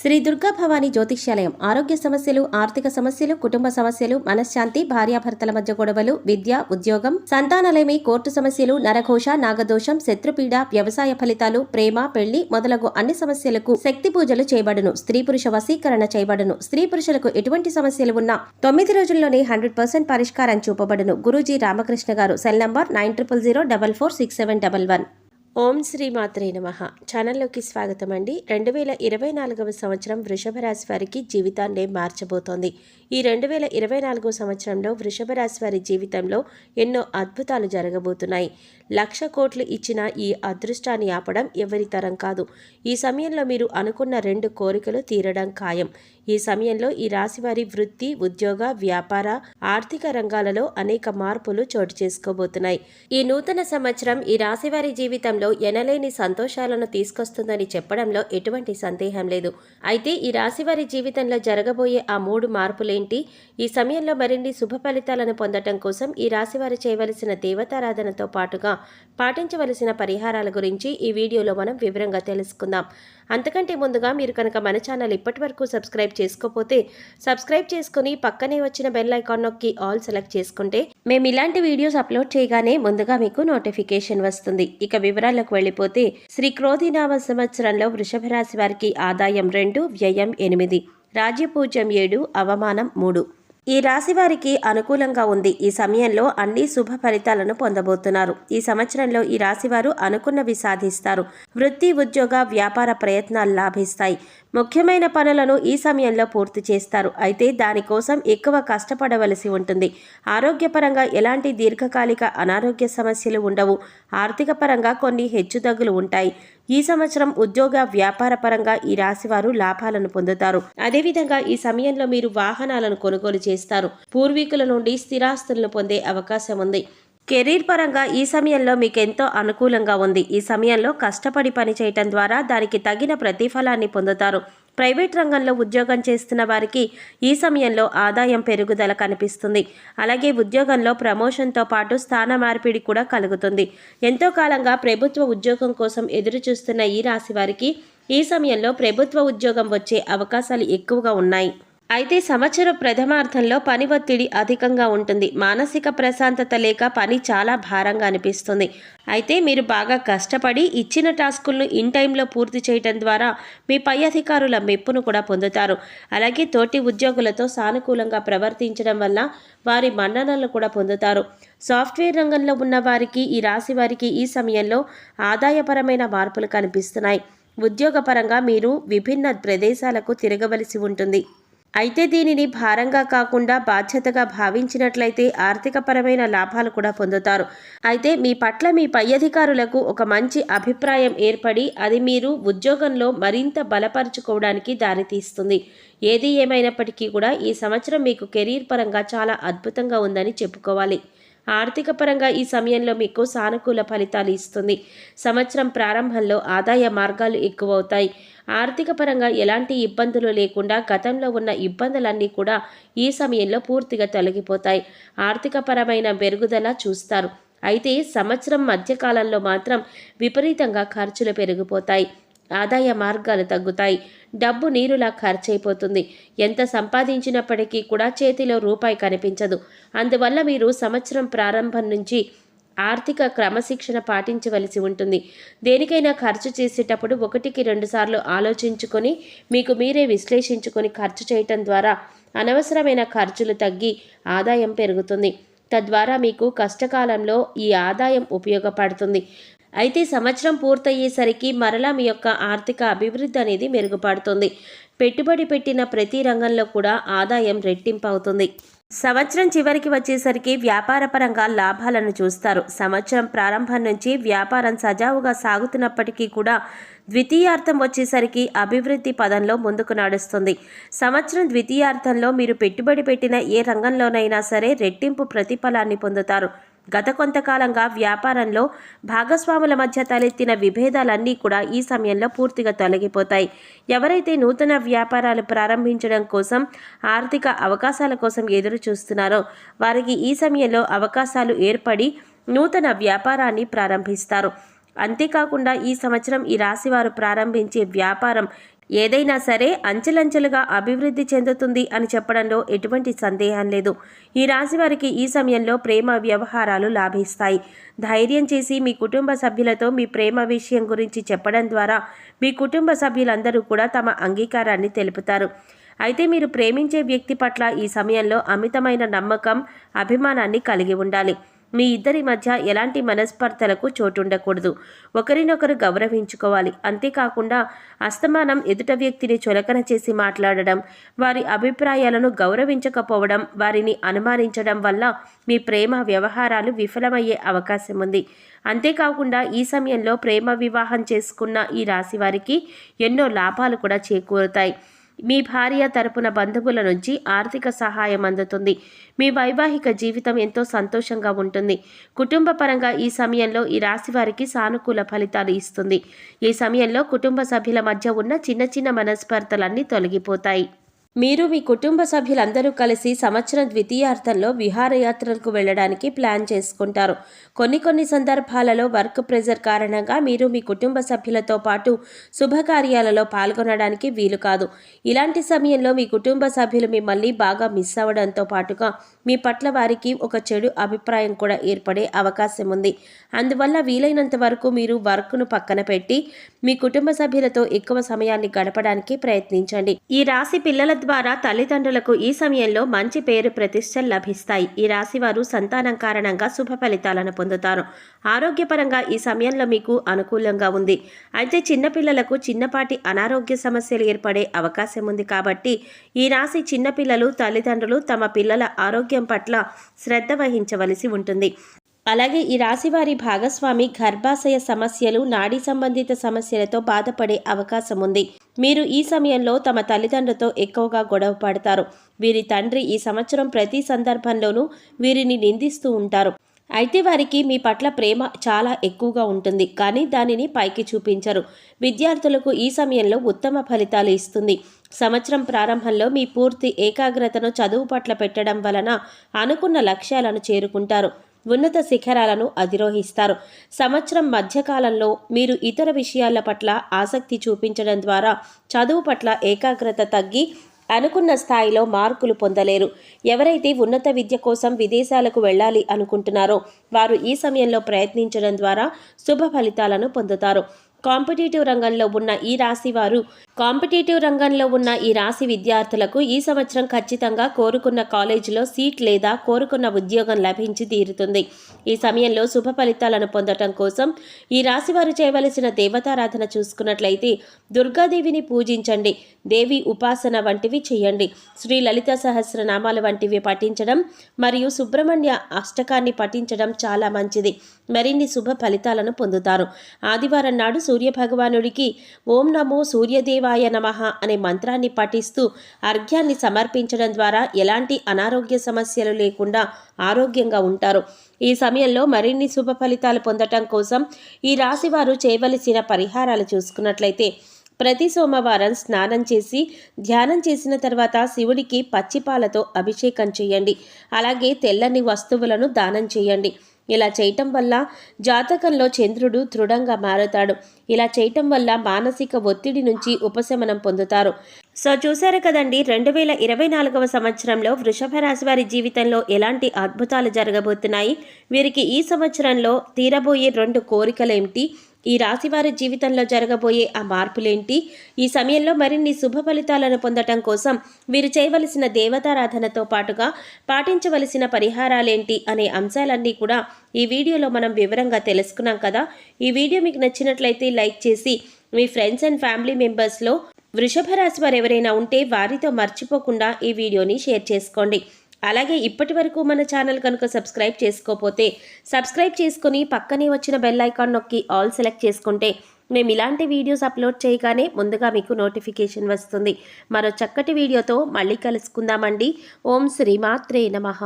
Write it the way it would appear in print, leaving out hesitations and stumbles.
శ్రీ దుర్గా భవానీ జ్యోతిష్యాలయం ఆరోగ్య సమస్యలు, ఆర్థిక సమస్యలు, కుటుంబ సమస్యలు, మనశ్శాంతి, భార్యాభర్తల మధ్య గొడవలు, విద్య, ఉద్యోగం, సంతానలేమి, కోర్టు సమస్యలు, నరఘోష, నాగదోషం, శత్రుపీడ, వ్యవసాయ ఫలితాలు, ప్రేమ, పెళ్లి మొదలగు అన్ని సమస్యలకు శక్తి పూజలు చేయబడును. స్త్రీ పురుష వశీకరణ చేయబడును. స్త్రీ పురుషులకు ఎటువంటి సమస్యలు ఉన్నా 9 రోజుల్లోనే 100% పరిష్కారం చూపబడును. గురూజీ రామకృష్ణ గారు. Cell number 9000446711. ఓం శ్రీ మాత్రే నమః. ఛానల్లోకి స్వాగతం అండి. 2024 సంవత్సరం వృషభ రాశి వారికి జీవితాన్ని మార్చబోతోంది. ఈ 2024 సంవత్సరంలో వృషభ రాశి వారి జీవితంలో ఎన్నో అద్భుతాలు జరగబోతున్నాయి. 1,00,000 కోట్లు ఇచ్చిన ఈ అదృష్టాన్ని ఆపడం ఎవరి తరం కాదు. ఈ సమయంలో మీరు అనుకున్న 2 కోరికలు తీరడం ఖాయం. ఈ సమయంలో ఈ రాశి వారి వృత్తి, ఉద్యోగ, వ్యాపార, ఆర్థిక రంగాలలో అనేక మార్పులు చోటు చేసుకోబోతున్నాయి. ఈ నూతన సంవత్సరం ఈ రాశి వారి జీవితంలో ఎనలేని సంతోషాలను తీసుకొస్తుందని చెప్పడంలో ఎటువంటి సందేహం లేదు. అయితే ఈ రాశి వారి జీవితంలో జరగబోయే ఆ 3 మార్పులేంటి? ఈ సమయంలో మరిన్ని శుభ ఫలితాలను పొందటం కోసం ఈ రాశి వారు చేయవలసిన దేవతారాధనతో పాటుగా పాటించవలసిన పరిహారాల గురించి ఈ వీడియోలో మనం వివరంగా తెలుసుకుందాం. అంతకంటే ముందుగా మీరు కనుక మన ఛానల్ ఇప్పటి వరకు సబ్స్క్రైబ్ చేసుకోకపోతే సబ్స్క్రైబ్ చేసుకుని పక్కనే వచ్చిన బెల్ ఐకాన్ నొక్కి ఆల్ సెలెక్ట్ చేసుకుంటే మేము ఇలాంటి వీడియోస్ అప్లోడ్ చేయగానే ముందుగా మీకు నోటిఫికేషన్ వస్తుంది. ఇక వివరాలకు వెళ్ళిపోతే శ్రీ క్రోధినామ సంవత్సరంలో వృషభ రాశి వారికి ఆదాయం 2, వ్యయం 8, రాజ్యపూజ్యం 7, అవమానం 3. ఈ రాశి వారికి అనుకూలంగా ఉంది. ఈ సమయంలో అన్ని శుభ ఫలితాలను పొందబోతున్నారు. ఈ సంవత్సరంలో ఈ రాశివారు అనుకున్నవి సాధిస్తారు. వృత్తి, ఉద్యోగ, వ్యాపార ప్రయత్నాలు లాభిస్తాయి. ముఖ్యమైన పనులను ఈ సమయంలో పూర్తి చేస్తారు. అయితే దానికోసం ఎక్కువ కష్టపడవలసి ఉంటుంది. ఆరోగ్యపరంగా ఎలాంటి దీర్ఘకాలిక అనారోగ్య సమస్యలు ఉండవు. ఆర్థిక పరంగా కొన్ని హెచ్చుతగ్గులు ఉంటాయి. ఈ సంవత్సరం ఉద్యోగ, వ్యాపార పరంగా ఈ రాశివారు లాభాలను పొందుతారు. అదేవిధంగా ఈ సమయంలో మీరు వాహనాలను కొనుగోలు చేస్తారు. పూర్వీకుల నుండి స్థిరాస్తులను పొందే అవకాశం ఉంది. కెరీర్ పరంగా ఈ సమయంలో మీకు ఎంతో అనుకూలంగా ఉంది. ఈ సమయంలో కష్టపడి పని చేయటం ద్వారా దానికి తగిన ప్రతిఫలాన్ని పొందుతారు. ప్రైవేట్ రంగంలో ఉద్యోగం చేస్తున్న వారికి ఈ సమయంలో ఆదాయం పెరుగుదల కనిపిస్తుంది. అలాగే ఉద్యోగంలో ప్రమోషన్తో పాటు స్థాన మార్పిడి కూడా కలుగుతుంది. ఎంతో కాలంగా ప్రభుత్వ ఉద్యోగం కోసం ఎదురు చూస్తున్న ఈ రాశి వారికి ఈ సమయంలో ప్రభుత్వ ఉద్యోగం వచ్చే అవకాశాలు ఎక్కువగా ఉన్నాయి. అయితే సంవత్సరం ప్రథమార్థంలో పని ఒత్తిడి అధికంగా ఉంటుంది. మానసిక ప్రశాంతత లేక పని చాలా భారంగా అనిపిస్తుంది. అయితే మీరు బాగా కష్టపడి ఇచ్చిన టాస్కులను ఇన్ టైంలో పూర్తి చేయడం ద్వారా మీ పై అధికారుల మెప్పును కూడా పొందుతారు. అలాగే తోటి ఉద్యోగులతో సానుకూలంగా ప్రవర్తించడం వల్ల వారి మన్ననలను కూడా పొందుతారు. సాఫ్ట్వేర్ రంగంలో ఉన్న వారికి ఈ రాశి వారికి ఈ సమయంలో ఆదాయపరమైన మార్పులు కనిపిస్తున్నాయి. ఉద్యోగపరంగా మీరు విభిన్న ప్రదేశాలకు తిరగవలసి ఉంటుంది. అయితే దీనిని భారంగా కాకుండా బాధ్యతగా భావించినట్లయితే ఆర్థికపరమైన లాభాలు కూడా పొందుతారు. అయితే మీ పట్ల మీ పై అధికారులకు ఒక మంచి అభిప్రాయం ఏర్పడి అది మీరు ఉద్యోగంలో మరింత బలపరుచుకోవడానికి దారితీస్తుంది. ఏది ఏమైనప్పటికీ కూడా ఈ సంవత్సరం మీకు కెరీర్ పరంగా చాలా అద్భుతంగా ఉందని చెప్పుకోవాలి. ఆర్థిక పరంగా ఈ సమయంలో మీకు సానుకూల ఫలితాలు ఇస్తుంది. సంవత్సరం ప్రారంభంలో ఆదాయ మార్గాలు ఎక్కువవుతాయి. ఆర్థిక పరంగా ఎలాంటి ఇబ్బందులు లేకుండా గతంలో ఉన్న ఇబ్బందులన్నీ కూడా ఈ సమయంలో పూర్తిగా తొలగిపోతాయి. ఆర్థిక పరమైన పెరుగుదల చూస్తారు. అయితే సంవత్సరం మధ్యకాలంలో మాత్రం విపరీతంగా ఖర్చులు పెరిగిపోతాయి. ఆదాయ మార్గాలు తగ్గుతాయి. డబ్బు నీరులా ఖర్చయిపోతుంది. ఎంత సంపాదించినప్పటికీ కూడా చేతిలో రూపాయి కనిపించదు. అందువల్ల మీరు సంవత్సరం ప్రారంభం నుంచి ఆర్థిక క్రమశిక్షణ పాటించవలసి ఉంటుంది. దేనికైనా ఖర్చు చేసేటప్పుడు 1కి 2 సార్లు ఆలోచించుకొని మీకు మీరే విశ్లేషించుకొని ఖర్చు చేయటం ద్వారా అనవసరమైన ఖర్చులు తగ్గి ఆదాయం పెరుగుతుంది. తద్వారా మీకు కష్టకాలంలో ఈ ఆదాయం ఉపయోగపడుతుంది. అయితే సంవత్సరం పూర్తయ్యేసరికి మరలా మీ యొక్క ఆర్థిక అభివృద్ధి అనేది మెరుగుపడుతుంది. పెట్టుబడి పెట్టిన ప్రతి రంగంలో కూడా ఆదాయం రెట్టింపు అవుతుంది. సంవత్సరం చివరికి వచ్చేసరికి వ్యాపారపరంగా లాభాలను చూస్తారు. సంవత్సరం ప్రారంభం నుంచి వ్యాపారం సజావుగా సాగుతున్నప్పటికీ కూడా ద్వితీయార్థం వచ్చేసరికి అభివృద్ధి పదంలో ముందుకు నడుస్తుంది. సంవత్సరం ద్వితీయార్థంలో మీరు పెట్టుబడి పెట్టిన ఏ రంగంలోనైనా సరే రెట్టింపు ప్రతిఫలాన్ని పొందుతారు. గత కొంతకాలంగా వ్యాపారంలో భాగస్వాముల మధ్య తలెత్తిన విభేదాలన్నీ కూడా ఈ సమయంలో పూర్తిగా తొలగిపోతాయి. ఎవరైతే నూతన వ్యాపారాలు ప్రారంభించడం కోసం ఆర్థిక అవకాశాల కోసం ఎదురు చూస్తున్నారో వారికి ఈ సమయంలో అవకాశాలు ఏర్పడి నూతన వ్యాపారాన్ని ప్రారంభిస్తారు. అంతేకాకుండా ఈ సంవత్సరం ఈ రాశివారు ప్రారంభించే వ్యాపారం ఏదైనా సరే అంచెలంచెలుగా అభివృద్ధి చెందుతుంది అని చెప్పడంలో ఎటువంటి సందేహం లేదు. ఈ రాశి వారికి ఈ సమయంలో ప్రేమ వ్యవహారాలు లాభిస్తాయి. ధైర్యం చేసి మీ కుటుంబ సభ్యులతో మీ ప్రేమ విషయం గురించి చెప్పడం ద్వారా మీ కుటుంబ సభ్యులందరూ కూడా తమ అంగీకారాన్ని తెలుపుతారు. అయితే మీరు ప్రేమించే వ్యక్తి పట్ల ఈ సమయంలో అమితమైన నమ్మకం, అభిమానాన్ని కలిగి ఉండాలి. మీ ఇద్దరి మధ్య ఎలాంటి మనస్పర్ధలకు చోటుండకూడదు. ఒకరినొకరు గౌరవించుకోవాలి. అంతేకాకుండా అస్తమానం ఎదుట వ్యక్తిని చులకన చేసి మాట్లాడడం, వారి అభిప్రాయాలను గౌరవించకపోవడం, వారిని అనుమానించడం వల్ల మీ ప్రేమ వ్యవహారాలు విఫలమయ్యే అవకాశం ఉంది. అంతేకాకుండా ఈ సమయంలో ప్రేమ వివాహం చేసుకున్న ఈ రాశి వారికి ఎన్నో లాభాలు కూడా చేకూరుతాయి. మీ భార్య తరపున బంధువుల నుంచి ఆర్థిక సహాయం అందుతుంది. మీ వైవాహిక జీవితం ఎంతో సంతోషంగా ఉంటుంది. కుటుంబ పరంగా ఈ సమయంలో ఈ రాశి వారికి సానుకూల ఫలితాలు ఇస్తుంది. ఈ సమయంలో కుటుంబ సభ్యుల మధ్య ఉన్న చిన్న చిన్న మనస్పర్ధలన్నీ తొలగిపోతాయి. మీరు మీ కుటుంబ సభ్యులందరూ కలిసి సంవత్సరం ద్వితీయార్థంలో విహారయాత్రలకు వెళ్ళడానికి ప్లాన్ చేసుకుంటారు. కొన్ని సందర్భాలలో వర్క్ ప్రెజర్ కారణంగా మీరు మీ కుటుంబ సభ్యులతో పాటు శుభకార్యాలలో పాల్గొనడానికి వీలు కాదు. ఇలాంటి సమయంలో మీ కుటుంబ సభ్యులు మిమ్మల్ని బాగా మిస్ అవ్వడంతో పాటుగా మీ పట్ల వారికి ఒక చెడు అభిప్రాయం కూడా ఏర్పడే అవకాశం ఉంది. అందువల్ల వీలైనంత వరకు మీరు వర్క్ను పక్కన పెట్టి మీ కుటుంబ సభ్యులతో ఎక్కువ సమయాన్ని గడపడానికి ప్రయత్నించండి. ఈ రాశి పిల్లల ద్వారా తల్లిదండ్రులకు ఈ సమయంలో మంచి పేరు ప్రతిష్టలు లభిస్తాయి. ఈ రాశి వారు సంతానం కారణంగా శుభ ఫలితాలను పొందుతారు. ఆరోగ్యపరంగా ఈ సమయంలో మీకు అనుకూలంగా ఉంది. అయితే చిన్నపిల్లలకు చిన్నపాటి అనారోగ్య సమస్యలు ఏర్పడే అవకాశం ఉంది. కాబట్టి ఈ రాశి చిన్నపిల్లలు తల్లిదండ్రులు తమ పిల్లల ఆరోగ్యం పట్ల శ్రద్ధ వహించవలసి ఉంటుంది. అలాగే ఈ రాశివారి భాగస్వామి గర్భాశయ సమస్యలు, నాడీ సంబంధిత సమస్యలతో బాధపడే అవకాశం ఉంది. మీరు ఈ సమయంలో తమ తల్లిదండ్రులతో ఎక్కువగా గొడవ పడతారు. వీరి తండ్రి ఈ సంవత్సరం ప్రతి సందర్భంలోనూ వీరిని నిందిస్తూ ఉంటారు. అయితే వారికి మీ పట్ల ప్రేమ చాలా ఎక్కువగా ఉంటుంది, కానీ దానిని పైకి చూపించరు. విద్యార్థులకు ఈ సమయంలో ఉత్తమ ఫలితాలు ఇస్తుంది. సంవత్సరం ప్రారంభంలో మీ పూర్తి ఏకాగ్రతను చదువు పట్ల పెట్టడం వలన అనుకున్న లక్ష్యాలను చేరుకుంటారు. ఉన్నత శిఖరాలను అధిరోహిస్తారు. సంవత్సరం మధ్యకాలంలో మీరు ఇతర విషయాల పట్ల ఆసక్తి చూపించడం ద్వారా చదువు పట్ల ఏకాగ్రత తగ్గి అనుకున్న స్థాయిలో మార్కులు పొందలేరు. ఎవరైతే ఉన్నత విద్య కోసం విదేశాలకు వెళ్ళాలి అనుకుంటున్నారో వారు ఈ సమయంలో ప్రయత్నించడం ద్వారా శుభ ఫలితాలను పొందుతారు. కాంపిటేటివ్ రంగంలో ఉన్న ఈ రాశి విద్యార్థులకు ఈ సంవత్సరం ఖచ్చితంగా కోరుకున్న కాలేజీలో సీట్ లేదా కోరుకున్న ఉద్యోగం లభించి తీరుతుంది. ఈ సమయంలో శుభ ఫలితాలను పొందటం కోసం ఈ రాశి వారు చేయవలసిన దేవతారాధన చూసుకున్నట్లయితే దుర్గాదేవిని పూజించండి, దేవి ఉపాసన వంటివి చేయండి. శ్రీ లలిత సహస్రనామాలు వంటివి పఠించడం మరియు సుబ్రహ్మణ్య అష్టకాన్ని పఠించడం చాలా మంచిది. మరిన్ని శుభ ఫలితాలను పొందుతారు. ఆదివారం నాడు సూర్య భగవానుడికి ఓం నమో సూర్యదేవాయ నమః అనే మంత్రాన్ని పఠిస్తూ అర్ఘ్యాన్ని సమర్పించడం ద్వారా ఎలాంటి అనారోగ్య సమస్యలు లేకుండా ఆరోగ్యంగా ఉంటారు. ఈ సమయంలో మరిన్ని శుభ ఫలితాలు పొందటం కోసం ఈ రాశి వారు చేయవలసిన పరిహారాలు చూసుకున్నట్లయితే ప్రతి సోమవారం స్నానం చేసి ధ్యానం చేసిన తర్వాత శివుడికి పచ్చిపాలతో అభిషేకం చేయండి. అలాగే తెల్లని వస్తువులను దానం చేయండి. ఇలా చేయటం వల్ల జాతకంలో చంద్రుడు దృఢంగా మారుతాడు. ఇలా చేయటం వల్ల మానసిక ఒత్తిడి నుంచి ఉపశమనం పొందుతారు. సో చూశారు కదండి, 2024వ సంవత్సరంలో వృషభ రాశి వారి జీవితంలో ఎలాంటి అద్భుతాలు జరగబోతున్నాయి, వీరికి ఈ సంవత్సరంలో తీరబోయే 2 కోరికలేమిటి, ఈ రాశివారి జీవితంలో జరగబోయే ఆ మార్పులేంటి, ఈ సమయంలో మరిన్ని శుభ ఫలితాలను పొందటం కోసం వీరు చేయవలసిన దేవతారాధనతో పాటుగా పాటించవలసిన పరిహారాలేంటి అనే అంశాలన్నీ కూడా ఈ వీడియోలో మనం వివరంగా తెలుసుకున్నాం కదా. ఈ వీడియో మీకు నచ్చినట్లయితే లైక్ చేసి మీ ఫ్రెండ్స్ అండ్ ఫ్యామిలీ మెంబర్స్లో వృషభ రాశి వారు ఎవరైనా ఉంటే వారితో మర్చిపోకుండా ఈ వీడియోని షేర్ చేసుకోండి. అలాగే ఇప్పటి వరకు మన ఛానల్ కనుక సబ్స్క్రైబ్ చేసుకోకపోతే సబ్స్క్రైబ్ చేసుకుని పక్కనే వచ్చిన బెల్ ఐకాన్ నొక్కి ఆల్ సెలెక్ట్ చేసుకుంటే మేము ఇలాంటి వీడియోస్ అప్లోడ్ చేయగానే ముందుగా మీకు నోటిఫికేషన్ వస్తుంది. మరో చక్కటి వీడియోతో మళ్ళీ కలుసుకుందామండి. ఓం శ్రీమాత్రే నమః.